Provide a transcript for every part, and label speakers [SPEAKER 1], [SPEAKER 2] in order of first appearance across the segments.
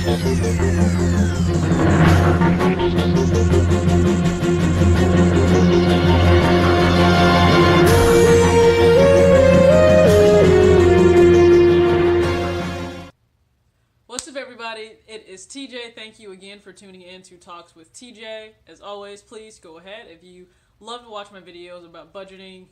[SPEAKER 1] What's up, everybody? It is TJ. Thank you again for tuning in to Talks with TJ. As always, please go ahead. If you love to watch my videos about budgeting,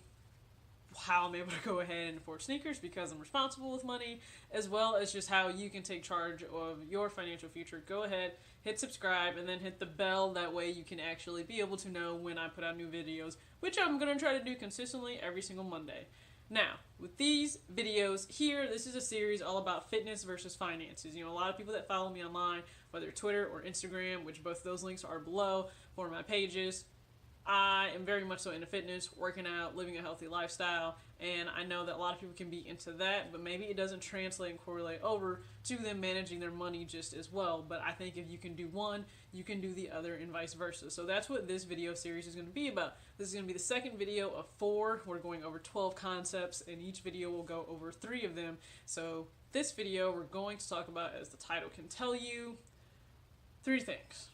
[SPEAKER 1] how I'm able to go ahead and afford sneakers because I'm responsible with money, as well as just how you can take charge of your financial future, go ahead, hit subscribe, and then hit the bell. That way you can actually be able to know when I put out new videos, which I'm going to try to do consistently every single Monday. Now, with these videos here, this is a series all about fitness versus finances. You know, a lot of people that follow me online, whether Twitter or Instagram, which both of those links are below for my pages, I am very much so into fitness, working out, living a healthy lifestyle, and I know that a lot of people can be into that, but maybe it doesn't translate and correlate over to them managing their money just as well. But I think if you can do one, you can do the other, and vice versa. So that's what this video series is going to be about. This is going to be the second video of 4. We're going over 12 concepts, and each video will go over 3 of them. So this video we're going to talk about, as the title can tell you, 3 things.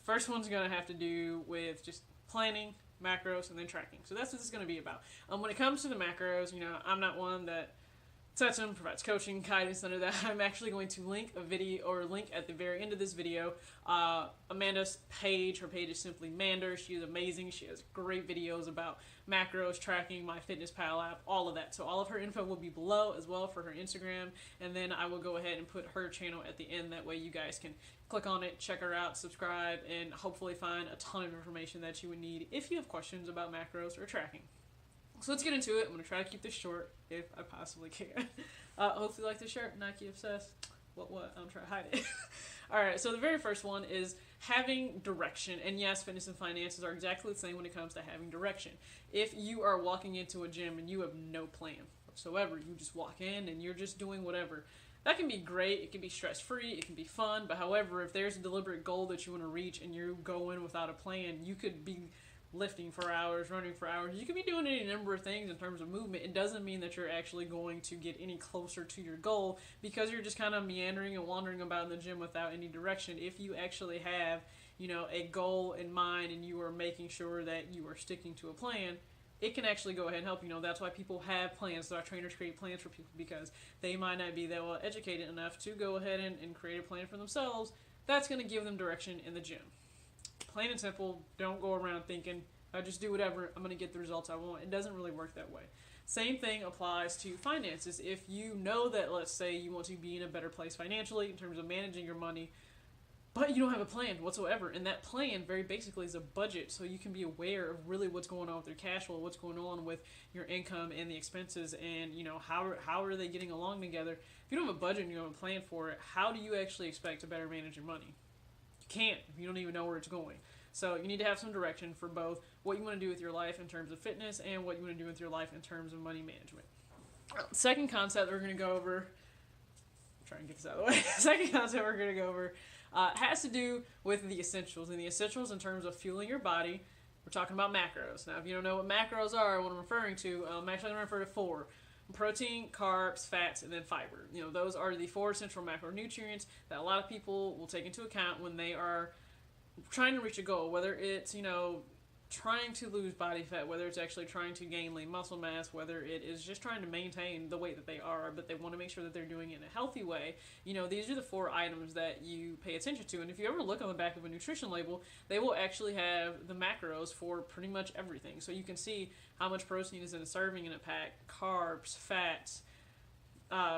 [SPEAKER 1] First one's going to have to do with just planning, macros, and then tracking. So that's what this is going to be about. When it comes to the macros, you know, I'm not one that sets them, provides coaching, guidance, none of that. I'm actually going to link a video, or link at the very end of this video, Amanda's page. Her page is simply Mander. She is amazing. She has great videos about macros, tracking, MyFitnessPal app, all of that. So all of her info will be below as well for her Instagram, and then I will go ahead and put her channel at the end. That way you guys can click on it, check her out, subscribe, and hopefully find a ton of information that you would need if you have questions about macros or tracking. So let's get into it. I'm going to try to keep this short if I possibly can. Hopefully you like the shirt, Nike obsessed. What? I'm trying to hide it. Alright, so the very first one is having direction. And yes, fitness and finances are exactly the same when it comes to having direction. If you are walking into a gym and you have no plan whatsoever, you just walk in and you're just doing whatever, that can be great. It can be stress-free. It can be fun. But however, if there's a deliberate goal that you want to reach and you go in without a plan, you could be lifting for hours, running for hours. You could be doing any number of things in terms of movement. It doesn't mean that you're actually going to get any closer to your goal, because you're just kind of meandering and wandering about in the gym without any direction. If you actually have, you know, a goal in mind and you are making sure that you are sticking to a plan, it can actually go ahead and help. You know, that's why people have plans. So our trainers create plans for people, because they might not be that well educated enough to go ahead and create a plan for themselves. That's going to give them direction in the gym. Plain and simple, don't go around thinking, I just do whatever, I'm going to get the results I want. It doesn't really work that way. Same thing applies to finances. If you know that, let's say, you want to be in a better place financially in terms of managing your money, but you don't have a plan whatsoever, and that plan very basically is a budget, so you can be aware of really what's going on with your cash flow, what's going on with your income and the expenses, and you know, how are they getting along together. If you don't have a budget and you don't have a plan for it, how do you actually expect to better manage your money? You can't if you don't even know where it's going. So you need to have some direction for both what you want to do with your life in terms of fitness and what you want to do with your life in terms of money management. Second concept we're going to go over, try and get this out of the way. Second concept we're going to go over has to do with the essentials. And the essentials in terms of fueling your body, we're talking about macros. Now, if you don't know what macros are, what I'm referring to, I'm actually going to refer to 4. Protein, carbs, fats, and then fiber. You know, those are the 4 essential macronutrients that a lot of people will take into account when they are trying to reach a goal, whether it's, you know, trying to lose body fat, whether it's actually trying to gain lean muscle mass, whether it is just trying to maintain the weight that they are, but they want to make sure that they're doing it in a healthy way. You know, these are the 4 items that you pay attention to. And if you ever look on the back of a nutrition label, they will actually have the macros for pretty much everything. So you can see how much protein is in a serving in a pack, carbs, fats,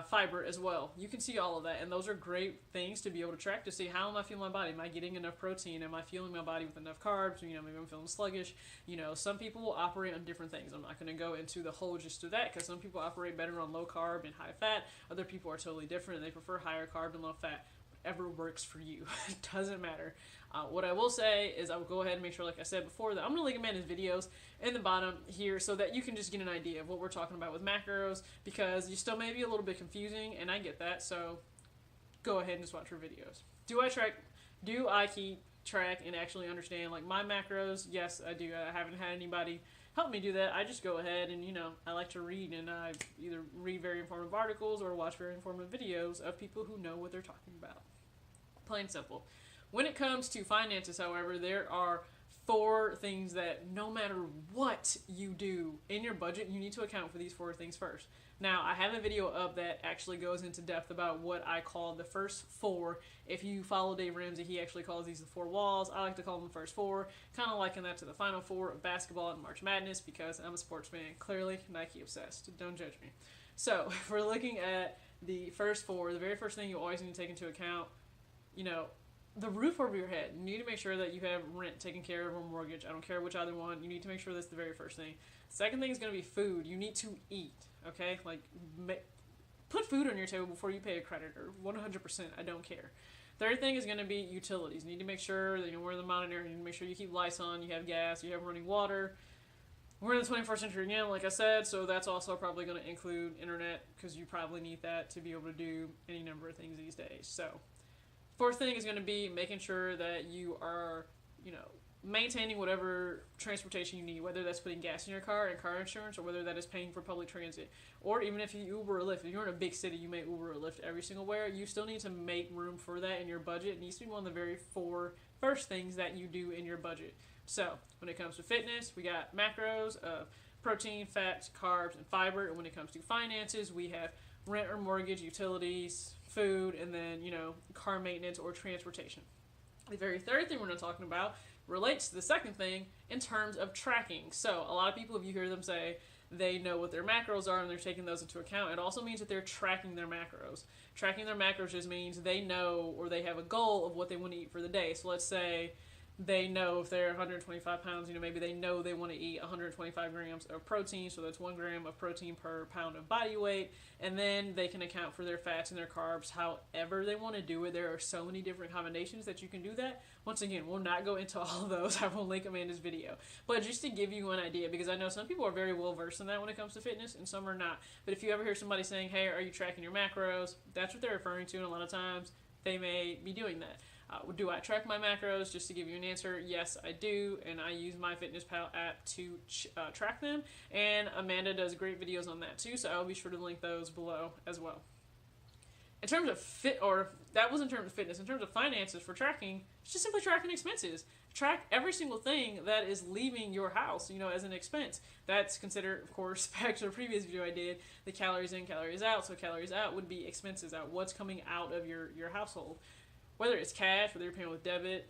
[SPEAKER 1] fiber as well. You can see all of that, and those are great things to be able to track to see, how am I feeling my body? Am I getting enough protein? Am I fueling my body with enough carbs? You know, maybe I'm feeling sluggish. You know, some people will operate on different things. I'm not going to go into the whole gist of that, because some people operate better on low carb and high fat. Other people are totally different, and they prefer higher carb and low fat. Whatever works for you. It doesn't matter. What I will say is I will go ahead and make sure, like I said before, that I'm going to link Amanda's videos in the bottom here so that you can just get an idea of what we're talking about with macros, because you still may be a little bit confusing, and I get that, so go ahead and just watch her videos. Do I keep track and actually understand, like, my macros? Yes, I do. I haven't had anybody help me do that. I just go ahead and, you know, I like to read, and I either read very informative articles or watch very informative videos of people who know what they're talking about. Plain simple. When it comes to finances, however, there are 4 things that no matter what you do in your budget, you need to account for these 4 things first. Now, I have a video up that actually goes into depth about what I call the first 4. If you follow Dave Ramsey, he actually calls these the 4 walls. I like to call them the first 4. Kind of liken that to the final 4 of basketball and March Madness because I'm a sports fan. Clearly, Nike obsessed. Don't judge me. So, if we're looking at the first 4, the very first thing you always need to take into account, the roof over your head. You need to make sure that you have rent taken care of or mortgage. I don't care which either one. You need to make sure that's the very first thing. Second thing is going to be food. You need to eat, okay? Put food on your table before you pay a creditor. 100%, I don't care. Third thing is going to be utilities. You need to make sure that we're in the mountain area. You need to make sure you keep lights on, you have gas, you have running water. We're in the 21st century again, like I said, so that's also probably going to include internet because you probably need that to be able to do any number of things these days. So, fourth thing is going to be making sure that you are, maintaining whatever transportation you need, whether that's putting gas in your car and car insurance, or whether that is paying for public transit. Or even if you Uber or Lyft, if you're in a big city, you may Uber or Lyft every single where, you still need to make room for that in your budget. It needs to be one of the very 4 first things that you do in your budget. So, when it comes to fitness, we got macros of protein, fats, carbs, and fiber. And when it comes to finances, we have rent or mortgage, utilities, food, and then, car maintenance or transportation. The very third thing we're not talking about relates to the second thing in terms of tracking. So a lot of people, if you hear them say they know what their macros are and they're taking those into account, it also means that they're tracking their macros. Tracking their macros just means they know or they have a goal of what they want to eat for the day. So let's say they know if they're 125 pounds, maybe they know they want to eat 125 grams of protein, so that's 1 gram of protein per pound of body weight, and then they can account for their fats and their carbs however they want to do it. There are so many different combinations that you can do that. Once again, we'll not go into all of those. I will link Amanda's video. But just to give you an idea, because I know some people are very well versed in that when it comes to fitness, and some are not. But if you ever hear somebody saying, hey, are you tracking your macros? That's what they're referring to, and a lot of times they may be doing that. Do I track my macros? Just to give you an answer, yes, I do, and I use my MyFitnessPal app to track them, and Amanda does great videos on that too, so I will be sure to link those below as well. In terms of that was in terms of fitness. In terms of finances for tracking, it's just simply tracking expenses. Track every single thing that is leaving your house, as an expense. That's considered, of course, back to the previous video I did, the calories in, calories out. So calories out would be expenses out, what's coming out of your household. Whether it's cash, whether you're paying with debit,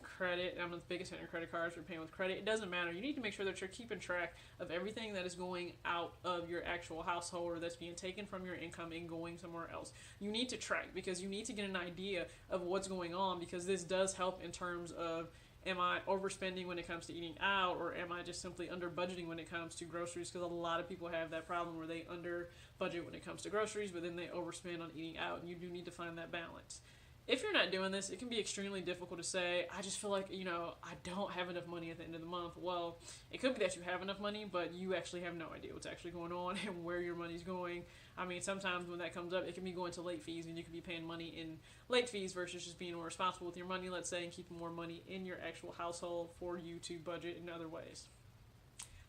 [SPEAKER 1] credit, I'm the biggest fan of credit cards, you're paying with credit, it doesn't matter. You need to make sure that you're keeping track of everything that is going out of your actual household or that's being taken from your income and going somewhere else. You need to track because you need to get an idea of what's going on, because this does help in terms of, am I overspending when it comes to eating out, or am I just simply under budgeting when it comes to groceries? Because a lot of people have that problem where they under budget when it comes to groceries, but then they overspend on eating out, and you do need to find that balance. If you're not doing this, it can be extremely difficult to say, I just feel like, I don't have enough money at the end of the month. Well, it could be that you have enough money, but you actually have no idea what's actually going on and where your money's going. I mean, sometimes when that comes up, it can be going to late fees, and you could be paying money in late fees versus just being more responsible with your money, let's say, and keeping more money in your actual household for you to budget in other ways.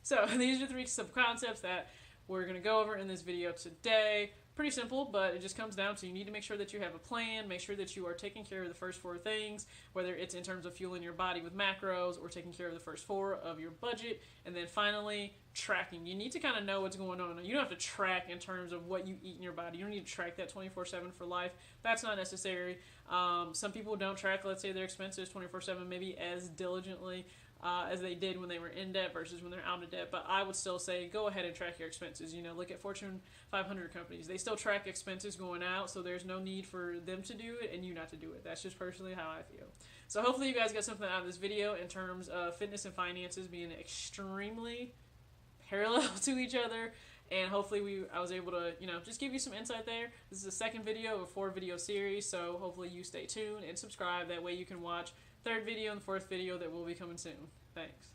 [SPEAKER 1] So these are 3 simple concepts that we're going to go over in this video today. Pretty simple, but it just comes down to you need to make sure that you have a plan, make sure that you are taking care of the first 4 things, whether it's in terms of fueling your body with macros or taking care of the first 4 of your budget, and then finally, tracking. You need to kind of know what's going on. You don't have to track in terms of what you eat in your body. You don't need to track that 24/7 for life. That's not necessary. Some people don't track, let's say, their expenses 24/7 maybe as diligently as they did when they were in debt versus when they're out of debt. But I would still say go ahead and track your expenses. Look at Fortune 500 companies. They still track expenses going out, so there's no need for them to do it and you not to do it. That's just personally how I feel. So hopefully you guys got something out of this video in terms of fitness and finances being extremely parallel to each other. And hopefully I was able to, just give you some insight there. This is the second video of a 4-video series, so hopefully you stay tuned and subscribe. That way you can watch 3rd video and 4th video that will be coming soon. Thanks.